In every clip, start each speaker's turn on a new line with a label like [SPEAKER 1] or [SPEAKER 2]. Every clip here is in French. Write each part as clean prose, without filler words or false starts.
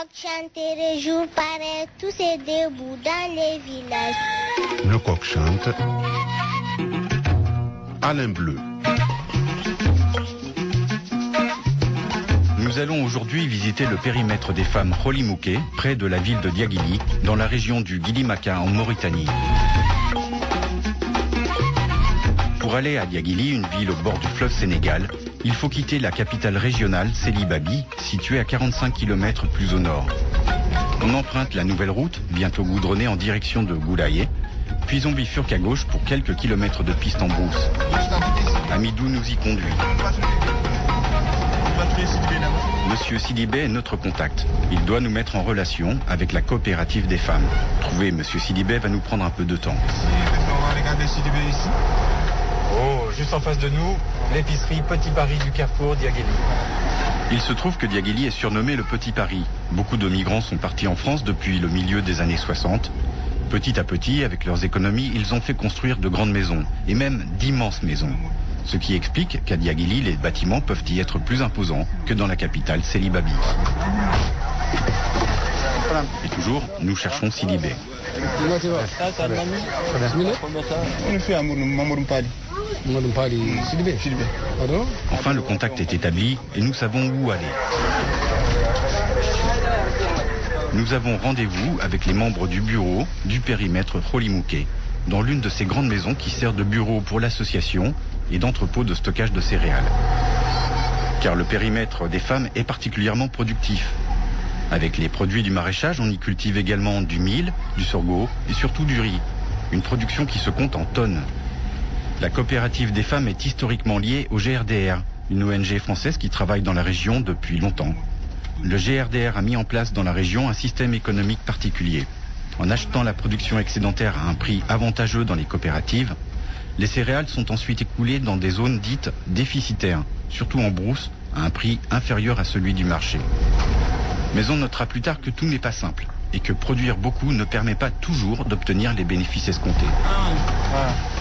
[SPEAKER 1] coq chante et les jours paraissent, tous est debout dans les villages.
[SPEAKER 2] Le coq chante. Alain Bleu.
[SPEAKER 3] Nous allons aujourd'hui visiter le périmètre des femmes Kholimouké, près de la ville de Diaguili, dans la région du Guilimaka en Mauritanie. Pour aller à Diaguili, une ville au bord du fleuve Sénégal, il faut quitter la capitale régionale, Sélibabi, située à 45 km plus au nord. On emprunte la nouvelle route, bientôt goudronnée en direction de Goulaye, puis on bifurque à gauche pour quelques kilomètres de piste en brousse. Amidou nous y conduit. Monsieur Sidibé est notre contact. Il doit nous mettre en relation avec la coopérative des femmes. Trouver Monsieur Sidibé va nous prendre un peu de temps.
[SPEAKER 4] On va regarder Sidibé ici.
[SPEAKER 5] Oh, juste en face de nous, l'épicerie Petit Paris du Carrefour Diaguili.
[SPEAKER 3] Il se trouve que Diaguili est surnommé le Petit Paris. Beaucoup de migrants sont partis en France depuis le milieu des années 60. Petit à petit, avec leurs économies, ils ont fait construire de grandes maisons, et même d'immenses maisons. Ce qui explique qu'à Diaguili, les bâtiments peuvent y être plus imposants que dans la capitale Sélibabi. Et toujours, nous cherchons Sidibé. Enfin, le contact est établi et nous savons où aller. Nous avons rendez-vous avec les membres du bureau du périmètre Kholimouké, dans l'une de ces grandes maisons qui sert de bureau pour l'association et d'entrepôt de stockage de céréales. Car le périmètre des femmes est particulièrement productif. Avec les produits du maraîchage, on y cultive également du mil, du sorgho et surtout du riz. Une production qui se compte en tonnes. La coopérative des femmes est historiquement liée au GRDR, une ONG française qui travaille dans la région depuis longtemps. Le GRDR a mis en place dans la région un système économique particulier. En achetant la production excédentaire à un prix avantageux dans les coopératives, les céréales sont ensuite écoulées dans des zones dites déficitaires, surtout en brousse, à un prix inférieur à celui du marché. Mais on notera plus tard que tout n'est pas simple et que produire beaucoup ne permet pas toujours d'obtenir les bénéfices escomptés.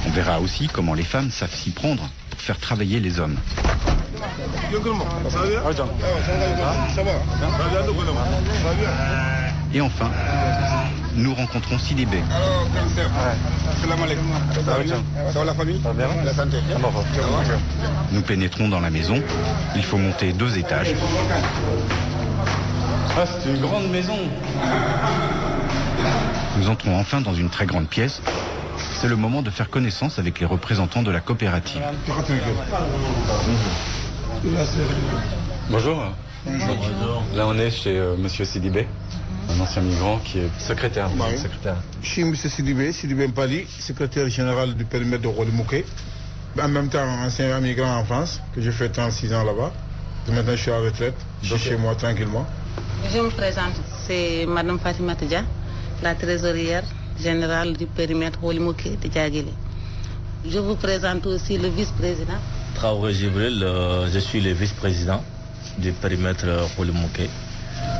[SPEAKER 3] On verra aussi comment les femmes savent s'y prendre pour faire travailler les hommes. Et enfin, nous rencontrons Sidibé. Nous pénétrons dans la maison. Il faut monter 2 étages. Ah, c'est une grande maison. Nous entrons enfin dans une très grande pièce. C'est le moment de faire connaissance avec les représentants de la coopérative. Bonjour. Bonjour. Là, on est chez Monsieur Sidibé, un ancien migrant qui est secrétaire.
[SPEAKER 4] Je suis M. Sidibé, Sidibé Mpali, secrétaire général du périmètre de Kholimouké. En même temps, ancien migrant en France, que j'ai fait 36 ans là-bas. Maintenant, je suis à retraite. Je suis chez moi tranquillement.
[SPEAKER 6] Je me présente, c'est Madame Fatima Tidja, la trésorière générale du périmètre Kholimouké de Diaguili. Je vous présente aussi le vice-président.
[SPEAKER 7] Traoré Jibril, je suis le vice-président du périmètre Kholimouké.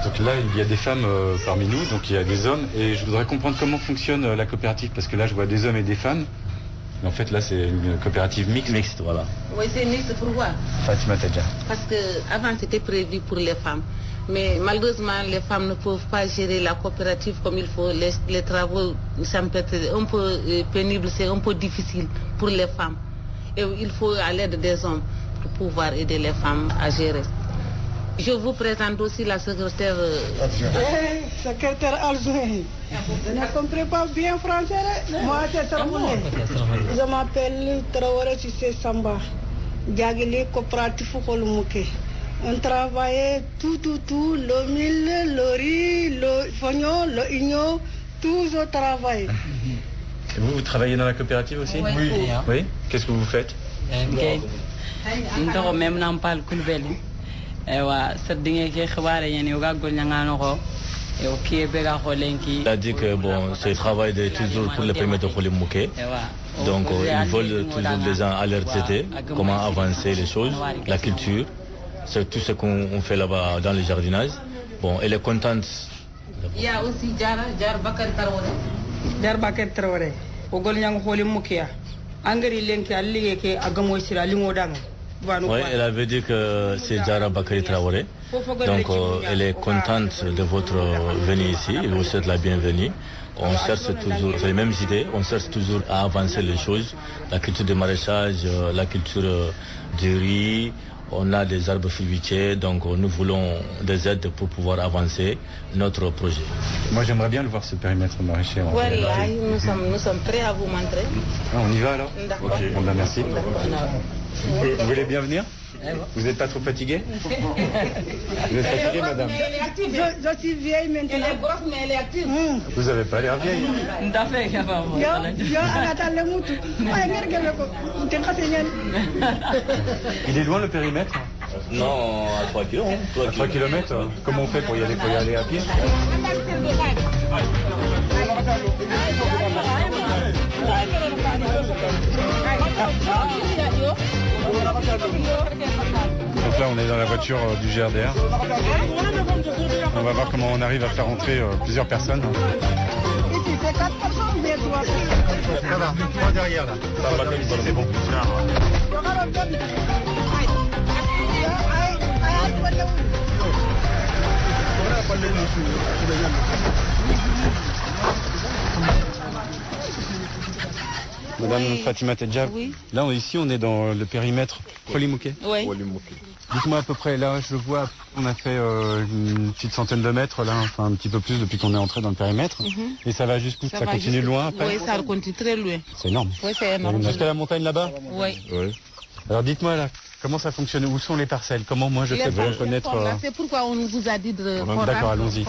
[SPEAKER 3] Donc là, il y a des femmes parmi nous, donc il y a des hommes. Et je voudrais comprendre comment fonctionne la coopérative, parce que là, je vois des hommes et des femmes. Mais en fait, là, c'est une coopérative mixte.
[SPEAKER 7] Mixte, voilà.
[SPEAKER 6] Oui, c'est mixte, pourquoi?
[SPEAKER 7] Fatima Tidja.
[SPEAKER 6] Parce qu'avant, c'était prévu pour les femmes. Mais malheureusement, les femmes ne peuvent pas gérer la coopérative comme il faut. Les travaux, ça me peut être un peu pénible, c'est un peu difficile pour les femmes. Et il faut à l'aide des hommes pour pouvoir aider les femmes à gérer. Je vous présente aussi la secrétaire...
[SPEAKER 8] secrétaire Alzoui. Je ne comprends pas bien français. Moi, c'est Traoré. Je m'appelle Traoré Sissé Samba. Diaguili coopérative Kholimouké. On travaillait tout, le mil, le riz, le fognon, le igno, tout je travaille.
[SPEAKER 3] Et vous travaillez dans la coopérative aussi?
[SPEAKER 6] Oui.
[SPEAKER 3] Oui. Qu'est-ce que vous faites?
[SPEAKER 7] Il a dit que bon, c'est le travail de toujours pour le périmètre de Kholimouké. Donc ils veulent toujours les gens alerter comment avancer les choses, la culture. C'est tout ce qu'on fait là-bas dans le jardinage. Bon, elle est contente.
[SPEAKER 6] Il y a aussi Jar Bakar Traoré.
[SPEAKER 8] Jar Bakar Traoré. Ogol yang Kholimouké. Angari lenki allige ke agamo sira lingo dang.
[SPEAKER 7] Oui, elle avait dit que c'est Zara Bakary Traoré. Donc elle est contente de votre venue ici. Elle vous souhaite la bienvenue. On cherche toujours, c'est les mêmes idées, on cherche toujours à avancer les choses. La culture du maraîchage, la culture du riz, on a des arbres fruitiers, donc nous voulons des aides pour pouvoir avancer notre projet.
[SPEAKER 3] Moi j'aimerais bien le voir ce périmètre maraîcher.
[SPEAKER 6] Voilà, nous sommes prêts à vous montrer.
[SPEAKER 3] Ah, on y va alors?
[SPEAKER 6] D'accord.
[SPEAKER 3] Ok, bon, ben, merci. Vous voulez bien venir? Vous n'êtes pas trop fatigué? Vous êtes fatigué, madame?
[SPEAKER 8] Je suis vieille maintenant.
[SPEAKER 6] Elle est grosse, mais elle est active.
[SPEAKER 3] Vous n'avez pas l'air vieille. Il est loin le périmètre?
[SPEAKER 7] Non, à 3 km.
[SPEAKER 3] 3 km. Comment on fait pour y aller à pied? Donc là on est dans la voiture du GRDR. On va voir comment on arrive à faire entrer plusieurs personnes. Ça va, moi derrière là. C'est bon. Madame Fatima Tedja,
[SPEAKER 6] oui.
[SPEAKER 3] Là ici on est dans le périmètre Kholimouké.
[SPEAKER 6] Oui.
[SPEAKER 3] Dites-moi à peu près, là je vois, on a fait une petite centaine de mètres là, enfin un petit peu plus depuis qu'on est entré dans le périmètre. Et ça va jusqu'où? Ça continue loin après?
[SPEAKER 6] Oui, ça continue très loin.
[SPEAKER 3] C'est énorme.
[SPEAKER 6] Oui, c'est énorme.
[SPEAKER 3] Jusqu'à la montagne là-bas?
[SPEAKER 6] Oui.
[SPEAKER 3] Alors dites-moi là, comment ça fonctionne? Où sont les parcelles? Comment moi je fais pour connaître...
[SPEAKER 6] C'est pourquoi on vous a dit de...
[SPEAKER 3] D'accord, allons-y.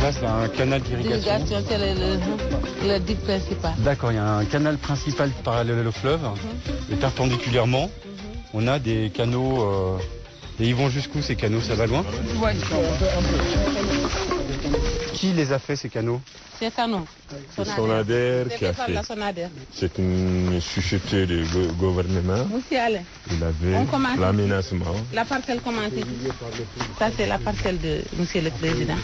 [SPEAKER 3] Là, c'est un canal d'irrigation.
[SPEAKER 6] C'est le digue principal.
[SPEAKER 3] D'accord, il y a un canal principal parallèle au fleuve. Et perpendiculairement, on a des canaux. Et ils vont jusqu'où ces canaux? Ça va loin?
[SPEAKER 6] Oui.
[SPEAKER 3] Qui les a fait ces canaux?
[SPEAKER 6] Ces canaux.
[SPEAKER 9] Sonader qui a fait. C'est une société de gouvernement. Il avait l'aménagement.
[SPEAKER 6] La parcelle commence. Ça c'est la parcelle de Monsieur le Président.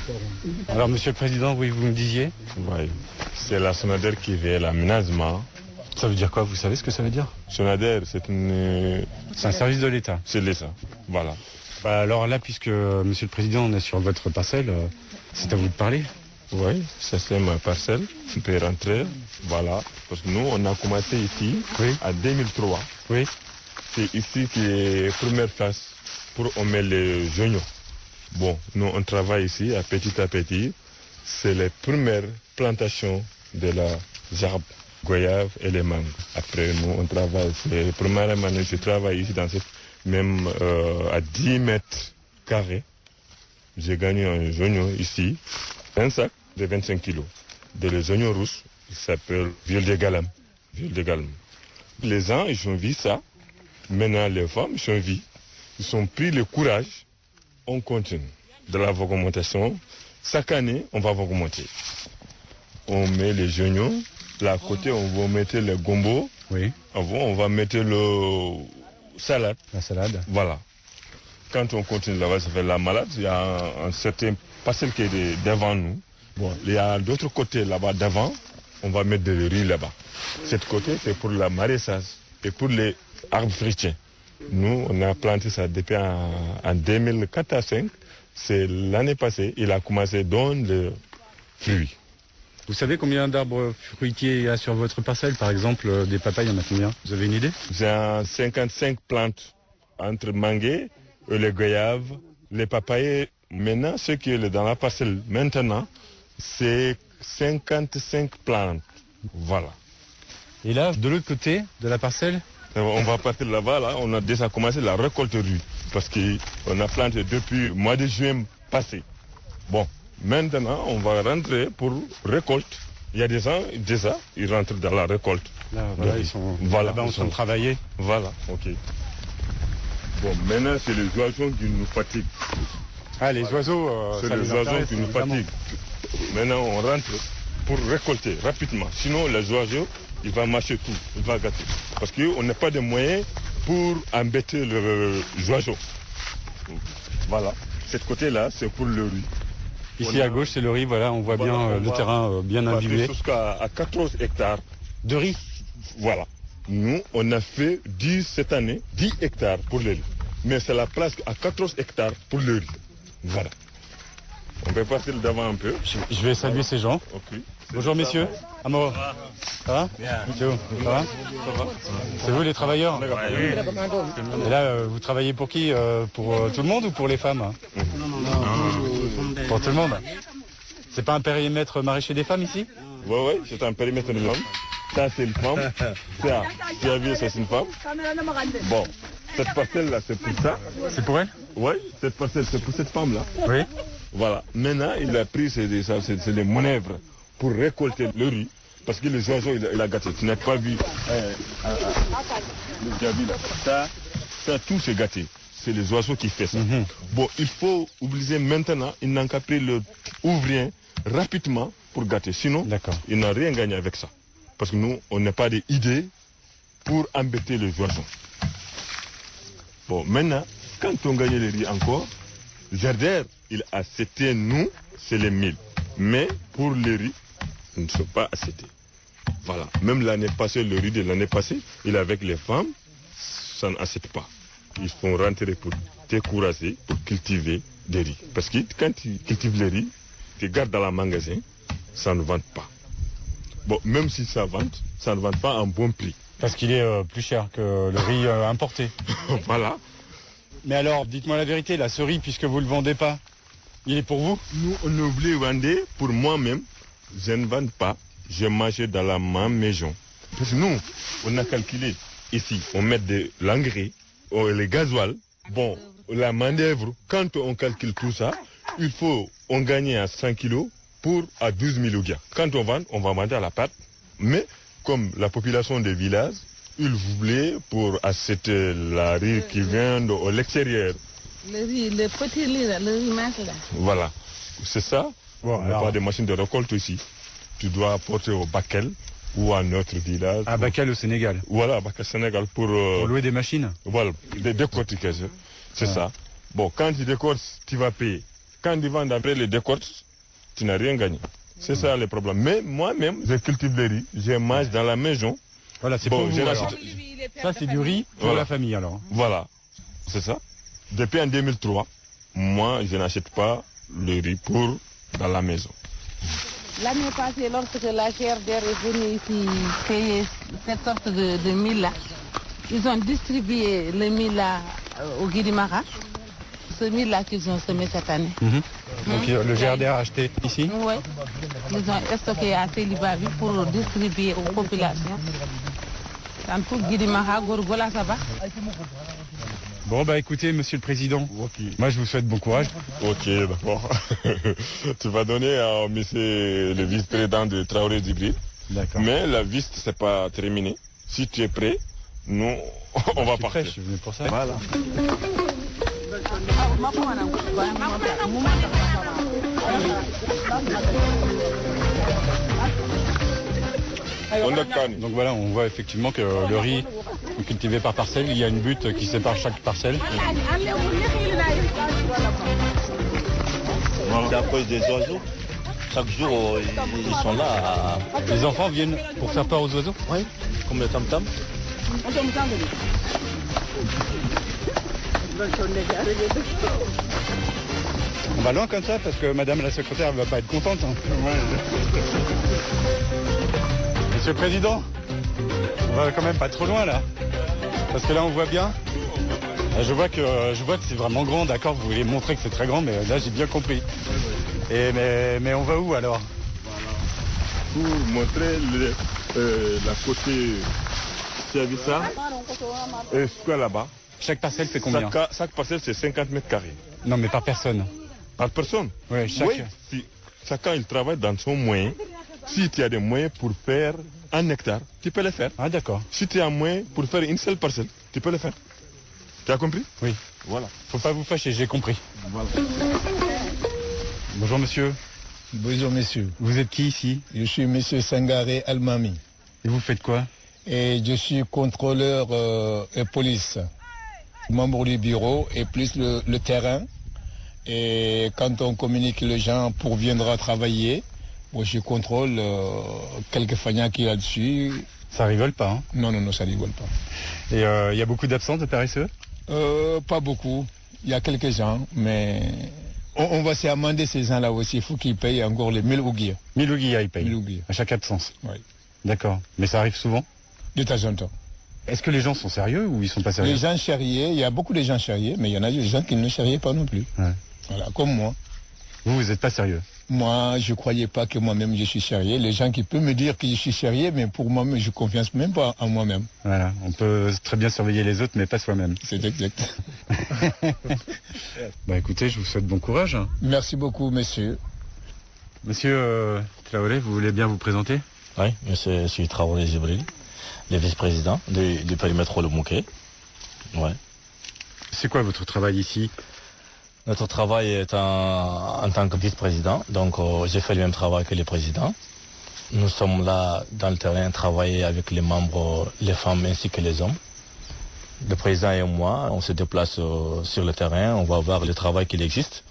[SPEAKER 3] Alors Monsieur le Président, oui, vous me disiez?
[SPEAKER 9] Oui, c'est la Sonader qui fait l'aménagement.
[SPEAKER 3] Ça veut dire quoi? Vous savez ce que ça veut dire?
[SPEAKER 9] Sonader, c'est
[SPEAKER 3] un service de l'État.
[SPEAKER 9] C'est l'État, voilà.
[SPEAKER 3] Bah alors là, puisque Monsieur le Président, on est sur votre parcelle, c'est à vous de parler.
[SPEAKER 9] Oui, ça c'est ma parcelle. On peut rentrer, voilà. Parce que nous, on a commencé ici en 2003.
[SPEAKER 3] Oui.
[SPEAKER 9] C'est ici qui est première phase pour on met les oignons. Bon, nous on travaille ici à petit. C'est les premières plantations de la gerbe, goyave et les mangues. Après, nous on travaille. C'est premièrement, je travaille ici dans cette même à 10 mètres carrés. J'ai gagné un oignon ici, un sac de 25 kilos. De les oignons rouges, il s'appelle viol de galam. Les gens, ils ont vu ça. Maintenant, les femmes, ils ont vu. Ils ont pris le courage. On continue de la augmentation. Chaque année, on va augmenter. On met les oignons. Là, à côté, on va mettre le gombo.
[SPEAKER 3] Oui.
[SPEAKER 9] Avant, on va mettre le salade.
[SPEAKER 3] La salade.
[SPEAKER 9] Voilà. Quand on continue là-bas, ça fait la malade. Il y a un certain parcelle qui est devant nous. Bon, il y a d'autres côtés là-bas devant. On va mettre de riz là-bas. Cet côté, c'est pour la maraîchage et pour les arbres fruitiers. Nous, on a planté ça depuis en 2004-2005. C'est l'année passée, il a commencé à donner le fruit.
[SPEAKER 3] Vous savez combien d'arbres fruitiers il y a sur votre parcelle? Par exemple, des papayes, il y en a combien? Vous avez une idée?
[SPEAKER 9] J'ai 55 plantes entre manguiers et les goyaves, les papayes. Maintenant, ce qui est dans la parcelle maintenant, c'est 55 plantes. Voilà.
[SPEAKER 3] Et là, de l'autre côté de la parcelle?
[SPEAKER 9] On va partir là-bas, là, on a déjà commencé la récolte riz. Parce qu'on a planté depuis le mois de juin passé. Bon, maintenant, on va rentrer pour récolte. Il y a des gens, déjà, ils rentrent dans la récolte.
[SPEAKER 3] Là, voilà, ils sont
[SPEAKER 9] là-bas
[SPEAKER 3] en train de travailler.
[SPEAKER 9] Voilà, ok. Bon, maintenant, c'est les oiseaux qui nous fatiguent.
[SPEAKER 3] Ah, les oiseaux,
[SPEAKER 9] c'est les oiseaux qui nous fatiguent. Maintenant, on rentre pour récolter rapidement. Sinon, les oiseaux, ils vont marcher tout, ils vont gâter. Parce qu'on n'a pas de moyens pour embêter les oiseaux. Voilà. Cet côté-là, c'est pour le riz.
[SPEAKER 3] Ici à gauche, c'est le riz, voilà, on voit bien le terrain bien imbibé.
[SPEAKER 9] Jusqu'à 14 hectares.
[SPEAKER 3] De riz?
[SPEAKER 9] Voilà. Nous, on a fait 10 cette année, 10 hectares pour le riz. Mais c'est la place à 14 hectares pour le riz. Voilà. On peut partir d'avant un peu.
[SPEAKER 3] Je vais saluer ces gens.
[SPEAKER 9] Okay.
[SPEAKER 3] Bonjour messieurs. Amo. Ça va? Bien. Ça va? C'est vous les travailleurs? Et là, vous travaillez pour qui? Pour tout le monde ou pour les femmes? Pour tout le monde. C'est pas un périmètre maraîcher des femmes ici?
[SPEAKER 9] Oui, c'est un périmètre de l'homme. Ça, c'est une femme. Ça, tu as vu, c'est une femme. Bon, cette parcelle-là, c'est pour ça.
[SPEAKER 3] C'est pour elle?
[SPEAKER 9] Oui, cette parcelle, c'est pour cette femme-là.
[SPEAKER 3] Oui.
[SPEAKER 9] Voilà. Maintenant, il a pris c'est les manœuvres pour récolter le riz. Parce que les oiseaux, il a gâté. Tu n'as pas vu le gabi là. Ça, tout c'est gâté. C'est les oiseaux qui font ça. Bon, il faut oublier maintenant, il n'a qu'à pris le ouvrier rapidement pour gâter. Sinon, il n'a rien gagné avec ça. Parce que nous, on n'a pas d'idée pour embêter les oiseaux. Bon, maintenant, quand on gagne le riz encore, Jardin, il a accepté nous, c'est les 1000. Mais pour le riz, ils ne sont pas acceptés. Voilà. Même l'année passée, le riz de l'année passée, il est avec les femmes, ça n'accepte pas. Ils sont rentrés pour décourager, pour cultiver des riz. Parce que quand tu cultives le riz, tu gardes dans le magasin, ça ne vend pas. Bon, même si ça vend, ça ne vend pas en bon prix.
[SPEAKER 3] Parce qu'il est plus cher que le riz importé.
[SPEAKER 9] Voilà.
[SPEAKER 3] Mais alors, dites-moi la vérité, là, ce riz, puisque vous ne le vendez pas, il est pour vous?
[SPEAKER 9] Nous, on oublie de vendre pour moi-même. Je ne vends pas, je mange dans la même maison. Parce que nous, on a calculé ici, on met de l'engrais, le gasoil, bon, la main-d'œuvre, quand on calcule tout ça, il faut on gagne à 100 kilos pour à 12 000 ouguias. Quand on vend, on va vendre à la pâte. Mais comme la population des villages, ils voulaient pour acheter la riz qui vient de l'extérieur.
[SPEAKER 6] Le petit riz, le riz mince là.
[SPEAKER 9] Voilà, c'est ça. Bon, il n'y a pas de machine de récolte ici. Tu dois apporter au Bakel ou à notre village.
[SPEAKER 3] À Bakel au Sénégal.
[SPEAKER 9] Voilà, à Bakel au Sénégal pour
[SPEAKER 3] louer des machines.
[SPEAKER 9] Voilà, des décortiquages. C'est ça. Bon, quand tu décortes, tu vas payer. Quand tu vends après les décortes, tu n'as rien gagné. C'est ça le problème. Mais moi-même, je cultive le riz, je mange dans la maison.
[SPEAKER 3] Voilà, c'est pour vous. Ça, c'est du riz pour la famille alors.
[SPEAKER 9] Voilà, c'est ça. Depuis en 2003, moi, je n'achète pas le riz pour dans la maison.
[SPEAKER 6] L'année passée, lorsque la CRDR est venue ici payer cette sorte de mille là, ils ont distribué le mille là au Guidimara. Ce mille là qu'ils ont semé cette année.
[SPEAKER 3] Donc le GRDR a acheté ici?
[SPEAKER 6] Oui. Ils ont stocké à Télibavi pour distribuer aux populations. Dans tout Guidimara, Gorgola, ça va.
[SPEAKER 3] Bon, bah écoutez, monsieur le président, moi je vous souhaite bon courage.
[SPEAKER 9] Ok, d'accord. Tu vas donner à monsieur le vice-président de Traoré d'Hybride.
[SPEAKER 3] D'accord.
[SPEAKER 9] Mais la visite, c'est pas terminé. Si tu es prêt, nous, on va partir.
[SPEAKER 3] Je suis venu pour ça.
[SPEAKER 9] Voilà.
[SPEAKER 3] Donc voilà, on voit effectivement que le riz est cultivé par parcelle. Il y a une butte qui sépare chaque parcelle.
[SPEAKER 7] C'est à cause des oiseaux. Chaque jour, ils sont là.
[SPEAKER 3] Les enfants viennent pour faire peur aux oiseaux?
[SPEAKER 7] Oui, comme le tam-tam.
[SPEAKER 3] On va loin comme ça parce que madame la secrétaire ne va pas être contente. Monsieur le Président, on va quand même pas trop loin là. Parce que là on voit bien. Je vois que c'est vraiment grand, d'accord, vous voulez montrer que c'est très grand, mais là j'ai bien compris. Mais on va où alors?
[SPEAKER 9] Pour montrer la côté, tu as vu ça? Et ce qu'il y a là-bas.
[SPEAKER 3] Chaque parcelle fait combien?
[SPEAKER 9] Chaque parcelle c'est 50 mètres carrés.
[SPEAKER 3] Non mais par personne.
[SPEAKER 9] Par personne?
[SPEAKER 3] Oui,
[SPEAKER 9] Oui, chacun il travaille dans son moyen. Si tu as des moyens pour faire 1 hectare, tu peux le faire.
[SPEAKER 3] Ah d'accord.
[SPEAKER 9] Si tu as un moyen pour faire une seule parcelle, tu peux le faire. Tu as compris?
[SPEAKER 3] Oui.
[SPEAKER 9] Voilà.
[SPEAKER 3] Faut pas vous fâcher, j'ai compris.
[SPEAKER 9] Voilà.
[SPEAKER 3] Bonjour monsieur.
[SPEAKER 10] Bonjour monsieur.
[SPEAKER 3] Vous êtes qui ici?
[SPEAKER 10] Je suis monsieur Sangaré Almami.
[SPEAKER 3] Et vous faites quoi?
[SPEAKER 10] Et je suis contrôleur et police. Membre du bureau et plus le terrain. Et quand on communique les gens pour venir travailler, moi je contrôle quelques fagnats qu'il y a dessus.
[SPEAKER 3] Ça rigole pas, hein?
[SPEAKER 10] Non, ça rigole pas.
[SPEAKER 3] Et il y a beaucoup d'absents de paresseux?
[SPEAKER 10] Pas beaucoup. Il y a quelques gens, mais on va s'amender ces gens-là aussi. Il faut qu'ils payent encore les 1000 ouguiya.
[SPEAKER 3] 1000 ouguiya, ils payent?
[SPEAKER 10] 1000 ouguiya.
[SPEAKER 3] À chaque absence?
[SPEAKER 10] Oui.
[SPEAKER 3] D'accord. Mais ça arrive souvent?
[SPEAKER 10] De temps en temps.
[SPEAKER 3] Est-ce que les gens sont sérieux ou ils sont pas sérieux?
[SPEAKER 10] Les gens charriés, il y a beaucoup de gens charriés, mais il y en a des gens qui ne charriaient pas non plus.
[SPEAKER 3] Ouais.
[SPEAKER 10] Voilà, comme moi.
[SPEAKER 3] Vous n'êtes pas sérieux?
[SPEAKER 10] Moi, je ne croyais pas que moi-même je suis charrié. Les gens qui peuvent me dire que je suis charrié, mais pour moi-même, je ne confiance même pas en moi-même.
[SPEAKER 3] Voilà, on peut très bien surveiller les autres, mais pas soi-même.
[SPEAKER 10] C'est exact.
[SPEAKER 3] Bah écoutez, je vous souhaite bon courage.
[SPEAKER 10] Merci beaucoup, monsieur.
[SPEAKER 3] Monsieur Traoré, vous voulez bien vous présenter?
[SPEAKER 7] Oui, je suis Traoré Jibril, le vice-président du périmètre Rolimouké. Ouais.
[SPEAKER 3] C'est quoi votre travail ici?
[SPEAKER 7] Notre travail est en tant que vice-président, donc j'ai fait le même travail que le président. Nous sommes là dans le terrain, travailler avec les membres, les femmes ainsi que les hommes. Le président et moi, on se déplace sur le terrain, on va voir le travail qu'il existe.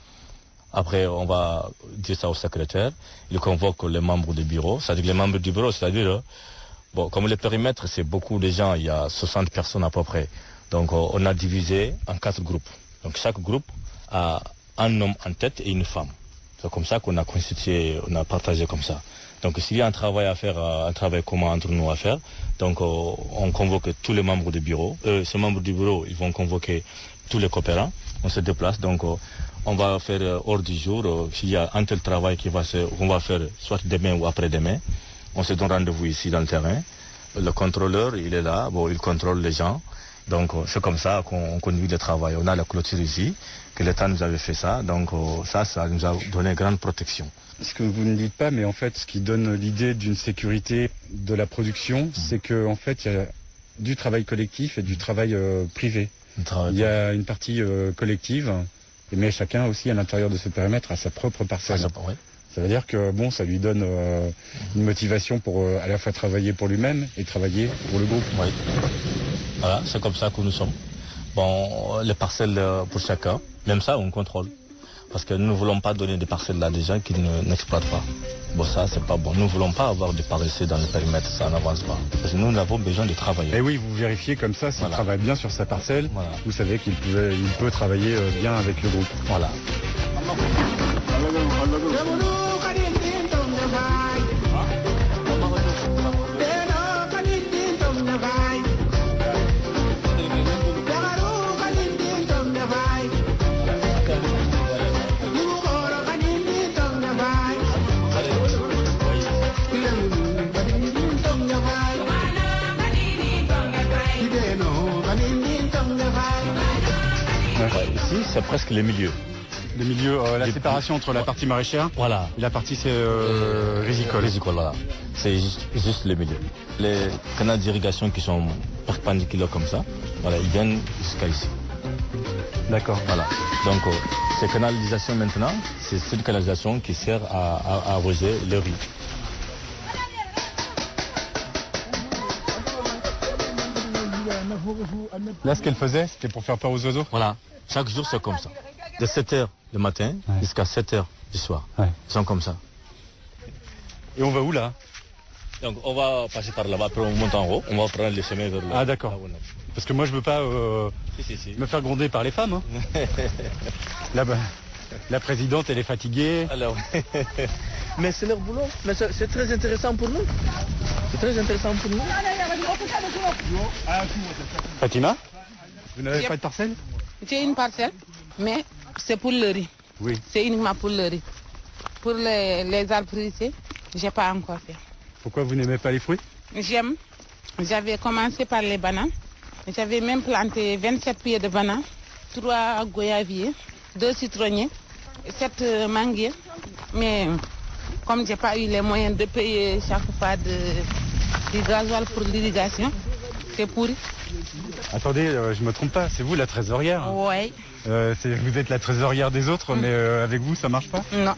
[SPEAKER 7] Après, on va dire ça au secrétaire. Il convoque les membres du bureau, c'est-à-dire les membres du bureau, c'est-à-dire, bon, comme le périmètre, c'est beaucoup de gens, il y a 60 personnes à peu près. Donc, on a divisé en 4 groupes. Donc, chaque groupe a un homme en tête et une femme. C'est comme ça qu'on a constitué, on a partagé comme ça. Donc s'il y a un travail à faire, un travail commun entre nous à faire, donc on convoque tous les membres du bureau. Ces membres du bureau, ils vont convoquer tous les coopérants. On se déplace, donc on va faire hors du jour. S'il y a un tel travail qu'on va faire soit demain ou après-demain, on se donne rendez-vous ici dans le terrain. Le contrôleur, il est là, bon, il contrôle les gens. Donc c'est comme ça qu'on conduit le travail. On a la clôture ici, que l'État nous avait fait ça, donc ça nous a donné grande protection.
[SPEAKER 3] Ce que vous ne dites pas, mais en fait ce qui donne l'idée d'une sécurité de la production, c'est qu'en fait il y a du travail collectif et du travail privé. Il y a une partie collective, mais chacun aussi à l'intérieur de ce périmètre a sa propre parcelle. Ça veut dire que bon, ça lui donne une motivation pour à la fois travailler pour lui-même et travailler pour le groupe.
[SPEAKER 7] Oui. Voilà, c'est comme ça que nous sommes. Bon, les parcelles pour chacun, même ça on contrôle. Parce que nous ne voulons pas donner des parcelles à des gens qui n'exploitent pas. Bon, ça c'est pas bon. Nous ne voulons pas avoir des paresseux dans le périmètre, ça n'avance pas. Parce que nous avons besoin de travailler.
[SPEAKER 3] Et oui, vous vérifiez comme ça, s'il travaille bien sur sa parcelle, vous savez qu'il peut travailler bien avec le groupe.
[SPEAKER 7] Voilà. Ici, c'est presque le milieu.
[SPEAKER 3] Le milieu, la séparation entre la partie maraîchère et la partie rizicole.
[SPEAKER 7] Rizicole, voilà. C'est juste le milieu. Les canaux d'irrigation qui sont perpendiculaires comme ça, voilà, ils viennent jusqu'à ici.
[SPEAKER 3] D'accord.
[SPEAKER 7] Voilà. Donc, ces canalisations maintenant, c'est cette canalisation qui sert à arroser le riz.
[SPEAKER 3] Là, ce qu'elle faisait, c'était pour faire peur aux oiseaux?
[SPEAKER 7] Voilà. Chaque jour, c'est comme ça. De 7h le matin jusqu'à 7h du soir.
[SPEAKER 3] Ouais.
[SPEAKER 7] Ils sont comme ça.
[SPEAKER 3] Et on va où là?
[SPEAKER 7] Donc on va passer par là-bas, après on monte en haut, on va prendre les chemins vers le...
[SPEAKER 3] Ah d'accord. Parce que moi je veux pas me faire gronder par les femmes. Hein. La présidente elle est fatiguée.
[SPEAKER 7] Alors, mais c'est leur boulot, mais c'est très intéressant pour nous. C'est très intéressant pour nous.
[SPEAKER 3] Fatima, vous n'avez pas de parcelle?
[SPEAKER 6] J'ai une parcelle, mais c'est pour le riz.
[SPEAKER 3] Oui.
[SPEAKER 6] C'est uniquement pour le riz. Pour les arbres ici, j'ai pas encore fait.
[SPEAKER 3] Pourquoi vous n'aimez pas les fruits?
[SPEAKER 6] J'aime. J'avais commencé par les bananes. J'avais même planté 27 pieds de bananes, 3 goyaviers, 2 citronniers, 7 manguiers. Mais comme j'ai pas eu les moyens de payer chaque fois du gasoil pour l'irrigation, c'est pourri.
[SPEAKER 3] Attendez, je me trompe pas, c'est vous la trésorière?
[SPEAKER 6] Oui.
[SPEAKER 3] Vous êtes la trésorière des autres, mais avec vous ça marche pas?
[SPEAKER 6] Non.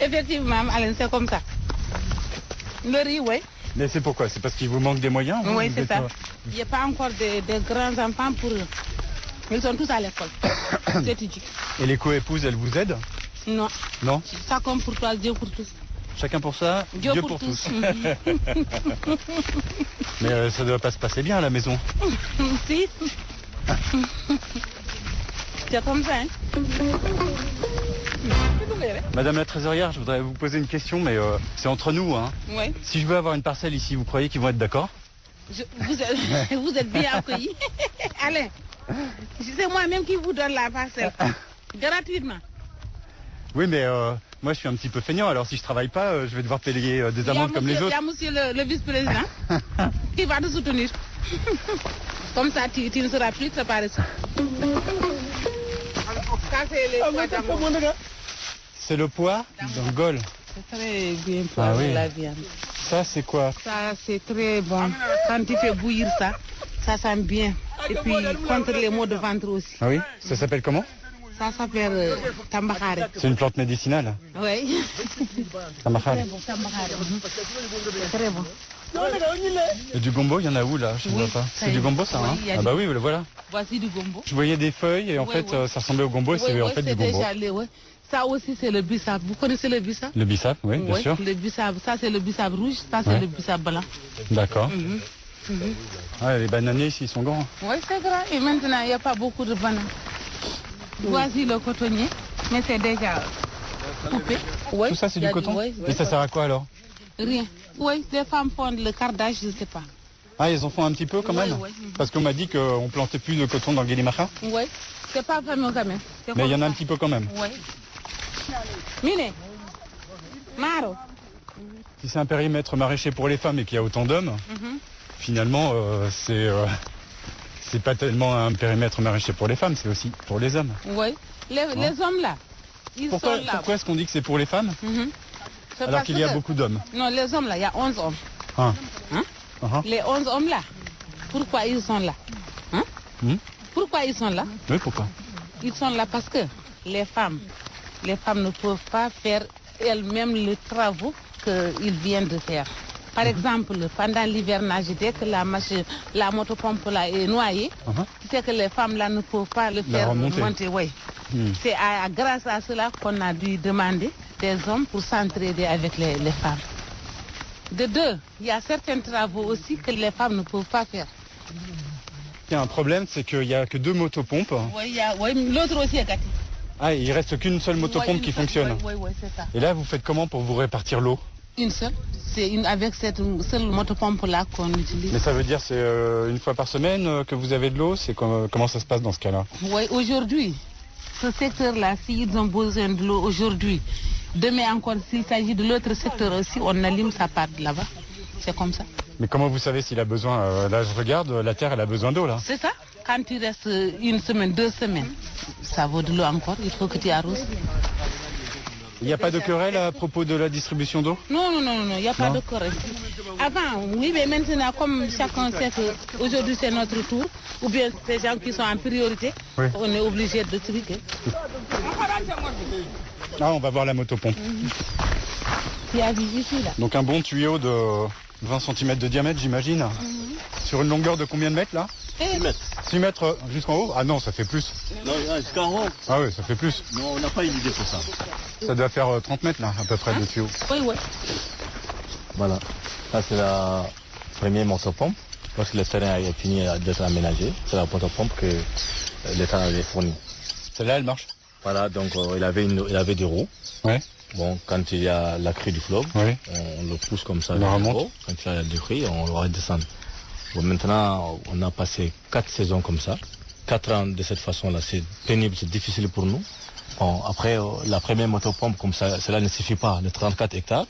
[SPEAKER 6] Effectivement, Alain, c'est comme ça. Le riz, oui.
[SPEAKER 3] Mais c'est pourquoi? C'est parce qu'il vous manque des moyens?
[SPEAKER 6] Oui, c'est ça. Il n'y a pas encore de grands enfants pour eux. Ils sont tous à l'école.
[SPEAKER 3] Et les co-épouses, elles vous aident?
[SPEAKER 6] Non.
[SPEAKER 3] Non?
[SPEAKER 6] Ça comme pour toi, Dieu pour tous.
[SPEAKER 3] Chacun pour ça, Dieu pour tous. Mais ça doit pas se passer bien à la maison.
[SPEAKER 6] Si. C'est comme ça, hein.
[SPEAKER 3] Madame la trésorière, je voudrais vous poser une question, mais c'est entre nous, hein.
[SPEAKER 6] Oui.
[SPEAKER 3] Si je veux avoir une parcelle ici, vous croyez qu'ils vont être d'accord?
[SPEAKER 6] Vous êtes bien accueillis. Allez, c'est moi-même qui vous donne la parcelle. Gratuitement.
[SPEAKER 3] Oui, mais moi je suis un petit peu feignant, alors si je travaille pas, je vais devoir payer des amendes comme les autres.
[SPEAKER 6] Il y a monsieur le vice-président qui va te soutenir. Comme ça, tu ne seras plus très paresseux.
[SPEAKER 3] C'est le poids d'Angole.
[SPEAKER 6] C'est très bien pour la viande.
[SPEAKER 3] Ça, c'est quoi?
[SPEAKER 6] Ça, c'est très bon. Quand tu fais bouillir ça, ça sent bien. Et puis, contre les maux de ventre aussi.
[SPEAKER 3] Ah oui? Ça s'appelle comment?
[SPEAKER 6] Ça s'appelle tambakare.
[SPEAKER 3] C'est une plante médicinale?
[SPEAKER 6] Oui.
[SPEAKER 3] Tambakare.
[SPEAKER 6] Très bon, tambakare. C'est très bon.
[SPEAKER 3] Et du gombo, il y en a où là? Je ne vois pas. C'est du gombo ça, hein? Ah bah oui, le voilà.
[SPEAKER 6] Voici du gombo.
[SPEAKER 3] Je voyais des feuilles et en fait ça ressemblait au gombo et c'est en fait du gombo.
[SPEAKER 6] Ça aussi c'est le bissap. Vous connaissez le bissap?
[SPEAKER 3] Le bissap, oui, bien sûr.
[SPEAKER 6] Le bissap, ça c'est le bissap rouge, ça c'est le bissap blanc.
[SPEAKER 3] D'accord. Ouais, les bananiers ici ils sont grands.
[SPEAKER 6] Oui, c'est grand. Et maintenant il n'y a pas beaucoup de bananes. Voici le cotonnier, mais c'est déjà coupé.
[SPEAKER 3] Tout ça c'est du coton? Et ça sert à quoi alors?
[SPEAKER 6] Rien. Oui, les femmes font le cardage, je ne sais pas.
[SPEAKER 3] Ah, ils en font un petit peu quand même? Parce qu'on m'a dit qu'on plantait plus de coton dans le Guélimacha?
[SPEAKER 6] Oui, c'est pas vraiment quand même.
[SPEAKER 3] Mais il y en a un petit peu quand même?
[SPEAKER 6] Oui. Mine, Maro.
[SPEAKER 3] Si c'est un périmètre maraîcher pour les femmes et qu'il y a autant d'hommes, finalement c'est pas tellement un périmètre maraîcher pour les femmes, c'est aussi pour les hommes.
[SPEAKER 6] Oui, les hommes là, ils sont là.
[SPEAKER 3] Pourquoi est-ce qu'on dit que c'est pour les femmes? Alors qu'il y a beaucoup d'hommes.
[SPEAKER 6] Non, les hommes là, il y a 11 hommes.
[SPEAKER 3] Ah.
[SPEAKER 6] Les 11 hommes là, pourquoi ils sont là? Pourquoi ils sont là?
[SPEAKER 3] Oui, pourquoi?
[SPEAKER 6] Ils sont là parce que les femmes ne peuvent pas faire elles-mêmes les travaux qu'ils viennent de faire. Par exemple, pendant l'hivernage, dès que la motopompe là est noyée, c'est que les femmes là ne peuvent pas le faire monter. Oui. C'est grâce à cela qu'on a dû demander des hommes pour s'entraider avec les femmes. De deux, il y a certains travaux aussi que les femmes ne peuvent pas faire.
[SPEAKER 3] Il y a un problème, c'est qu'il n'y a que 2 motopompes.
[SPEAKER 6] Oui, l'autre aussi est gâté.
[SPEAKER 3] Ah, il reste qu'une seule motopompe qui fonctionne.
[SPEAKER 6] Oui, c'est ça.
[SPEAKER 3] Et là, vous faites comment pour vous répartir l'eau?
[SPEAKER 6] Une seule. C'est avec cette seule motopompe-là qu'on utilise.
[SPEAKER 3] Mais ça veut dire c'est une fois par semaine que vous avez de l'eau? C'est comment ça se passe dans ce cas-là?
[SPEAKER 6] Oui, aujourd'hui, ce secteur-là, s'ils ont besoin de l'eau aujourd'hui, demain encore, s'il s'agit de l'autre secteur aussi, on allume sa part là-bas. C'est comme ça.
[SPEAKER 3] Mais comment vous savez s'il a besoin? Là, je regarde, la terre, elle a besoin d'eau, là.
[SPEAKER 6] C'est ça. Quand tu restes une semaine, 2 semaines, ça vaut de l'eau encore. Il faut que tu arroses.
[SPEAKER 3] Il n'y a pas de querelle à propos de la distribution d'eau?
[SPEAKER 6] Non, il n'y a pas de querelle. Avant, oui, mais maintenant, comme chacun sait qu'aujourd'hui c'est notre tour, ou bien ces gens qui sont en priorité, on est obligé de triquer.
[SPEAKER 3] Ah, on va voir la motopompe.
[SPEAKER 6] Il y a ici, là.
[SPEAKER 3] Donc un bon tuyau de 20 cm de diamètre, j'imagine. Sur une longueur de combien de mètres, là?
[SPEAKER 11] 6 mètres.
[SPEAKER 3] 6 mètres jusqu'en haut? Ah non, ça fait plus.
[SPEAKER 11] Non, jusqu'en haut.
[SPEAKER 3] Ah oui, ça fait plus.
[SPEAKER 11] Non, on n'a pas une idée pour ça.
[SPEAKER 3] Ça doit faire 30 mètres, là, à peu près, de tuyau.
[SPEAKER 6] Oui.
[SPEAKER 7] Voilà. Ça, c'est la première motopompe. Lorsque le terrain est fini d'être aménagé, c'est la motopompe que l'État avait fournie.
[SPEAKER 3] Celle-là, elle marche?
[SPEAKER 7] Voilà, donc il avait des roues.
[SPEAKER 3] Ouais.
[SPEAKER 7] Bon, quand il y a la crue du fleuve, on le pousse comme ça.
[SPEAKER 3] On remonte.
[SPEAKER 7] Quand il y a des crues, on le redescend. Bon, maintenant, on a passé 4 saisons comme ça. 4 ans de cette façon-là, c'est pénible, c'est difficile pour nous. Bon, après, la première motopompe, comme ça, cela ne suffit pas. Les 34 hectares,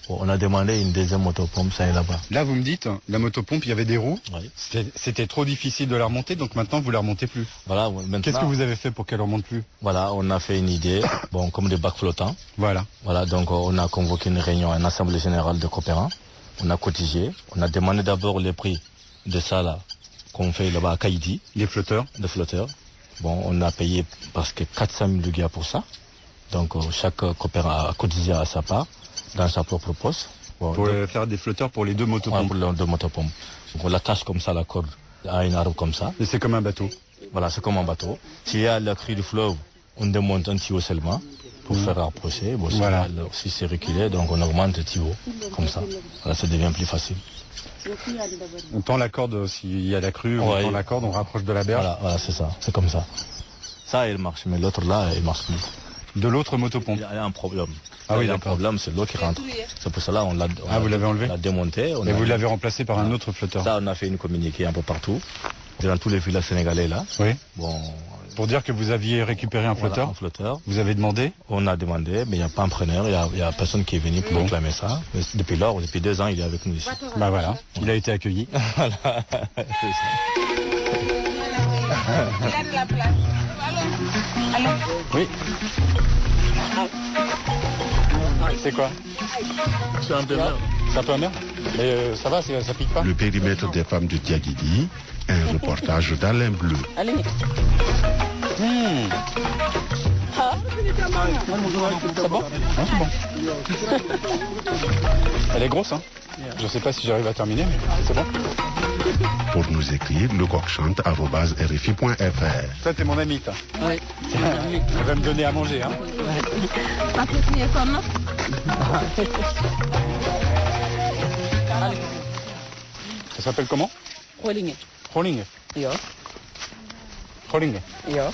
[SPEAKER 7] on a demandé une deuxième motopompe, ça est là-bas.
[SPEAKER 3] Là, vous me dites, la motopompe, il y avait des roues.
[SPEAKER 7] Oui.
[SPEAKER 3] C'était trop difficile de la remonter, donc maintenant, vous la remontez plus.
[SPEAKER 7] Voilà, maintenant.
[SPEAKER 3] Qu'est-ce que vous avez fait pour qu'elle ne remonte plus?
[SPEAKER 7] Voilà, on a fait une idée, bon, comme des bacs flottants.
[SPEAKER 3] Voilà.
[SPEAKER 7] Voilà, donc on a convoqué une réunion, une assemblée générale de coopérants. On a cotisé, on a demandé d'abord les prix de ça là, qu'on fait là-bas à Kaïdi.
[SPEAKER 3] Les flotteurs.
[SPEAKER 7] Les flotteurs. Bon, on a payé presque 400 000 louis pour ça. Donc chaque coopérant a cotisé à sa part, dans sa propre poste. Bon,
[SPEAKER 3] pour faire des flotteurs pour les 2 motopompes.
[SPEAKER 7] Pour les 2 motopompes. Donc on l'attache comme ça, la corde, à une arbre comme ça.
[SPEAKER 3] Et c'est comme un bateau.
[SPEAKER 7] Voilà, c'est comme un bateau. S'il y a la crue du fleuve, on démonte un tuyau seulement. pour faire rapprocher. Bon,
[SPEAKER 12] Voilà.
[SPEAKER 7] si c'est reculé, donc on augmente le pivot, comme ça. Là, ça devient plus facile.
[SPEAKER 12] On tend la corde s'il y a la crue, on tend la corde, on rapproche de la berge.
[SPEAKER 7] Voilà, c'est ça, c'est comme ça. Ça, il marche, mais l'autre là, il marche plus.
[SPEAKER 12] De l'autre motopompe.
[SPEAKER 7] Il y a un problème.
[SPEAKER 12] Ah oui,
[SPEAKER 7] il y a un
[SPEAKER 12] d'accord.
[SPEAKER 7] problème, c'est l'eau qui rentre. C'est pour cela qu'on l'a
[SPEAKER 12] vous l'avez enlevé?
[SPEAKER 7] On l'a démonté.
[SPEAKER 12] Et vous l'avez remplacé par un autre flotteur.
[SPEAKER 7] Ça, on a fait une communiqué un peu partout, dans tous les villages sénégalais là.
[SPEAKER 12] Oui.
[SPEAKER 7] Bon.
[SPEAKER 12] Pour dire que vous aviez récupéré un flotteur.
[SPEAKER 7] Voilà, un flotteur.
[SPEAKER 12] Vous avez demandé?
[SPEAKER 7] On a demandé, mais il n'y a pas un preneur, il y a personne qui est venu pour réclamer ça. Mais depuis lors, depuis 2 ans, il est avec nous ici.
[SPEAKER 12] Bah voilà, il a été accueilli.
[SPEAKER 7] Voilà, c'est ça.
[SPEAKER 12] Oui. C'est quoi?
[SPEAKER 7] C'est un peu merde.
[SPEAKER 12] C'est un peu amer? Mais ça va, ça pique pas?
[SPEAKER 2] Le périmètre des femmes de Diaguidi, un reportage d'Alain Bleu.
[SPEAKER 8] Allez.
[SPEAKER 12] C'est bon? Ouais, c'est bon. Elle est grosse, hein? Je sais pas si j'arrive à terminer, mais c'est bon.
[SPEAKER 2] Pour nous écrire, lecoqchante@rfi.fr.
[SPEAKER 12] Toi, t'es mon ami, toi.
[SPEAKER 8] Oui.
[SPEAKER 12] Elle va me donner à manger, hein? Ça s'appelle comment?
[SPEAKER 8] Rolling.
[SPEAKER 12] Rolling.
[SPEAKER 8] Ja.
[SPEAKER 12] Rolling.
[SPEAKER 8] Ja.